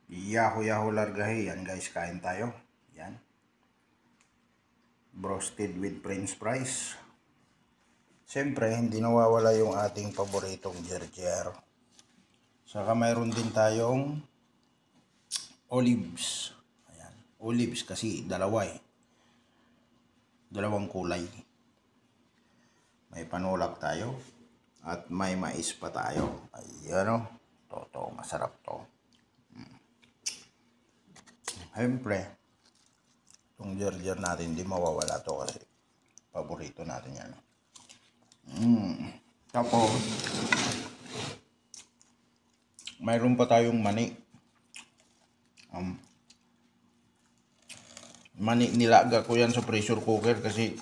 Yahoo largahe. Yan guys, kain tayo. Yan. Broasted with french fries. Siyempre, hindi nawawala yung ating paboritong jerjer. Saka mayroon din tayong olives. Ayan. Olives kasi dalawa eh. Dalawang kulay. May panulak tayo. At may mais pa tayo. Ayan o. Toto, masarap to. Siyempre, itong jerjer natin, hindi mawawala to kasi paborito natin yan. Tapos, mayroon pa tayong mani. Mani, nilaga ko yan sa pressure cooker kasi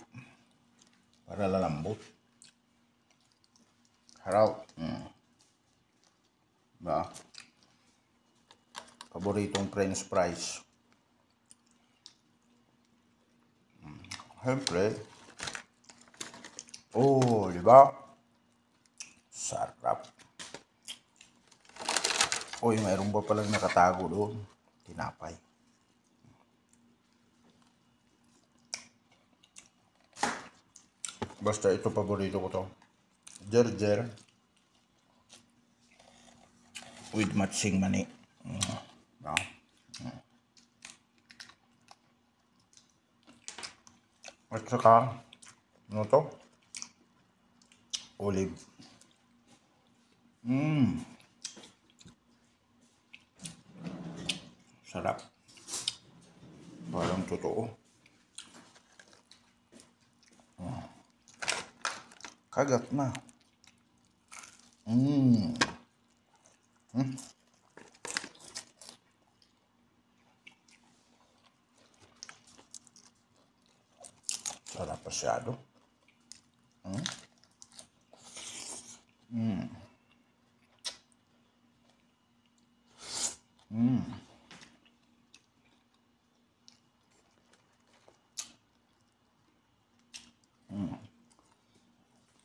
para lalambot. Harap. Ba? Paboritong french fries. Siyempre. Oh, di ba? Sarap. Uy, mayroon pa palang nakatago doon. Tinapay. Basta ito paborito ko to. Jerjer with matching mani. At saka, ano to? Olive. Sarap. Parang totoo. Kagat na. Sarap masyado.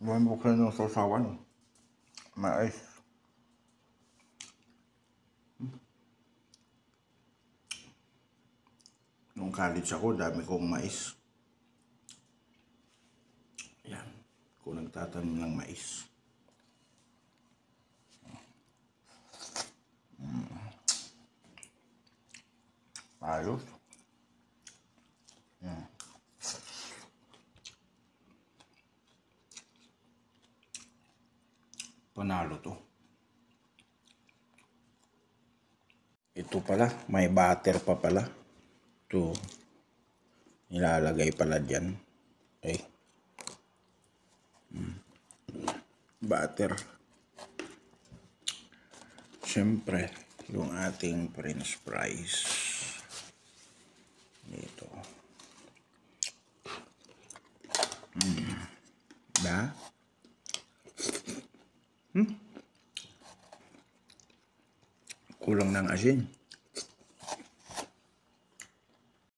Buwan buksan yung sausawan. Mais. Nung college ako, dami kong mais. Yan. Kung nagtatanim ng mais. Ayos. Panalo to. Ito pala, may butter pa pala. Ito, nilalagay pala dyan. Okay. Butter. Siyempre, yung ating french fries. Dito. Ba? Kulang ng asin.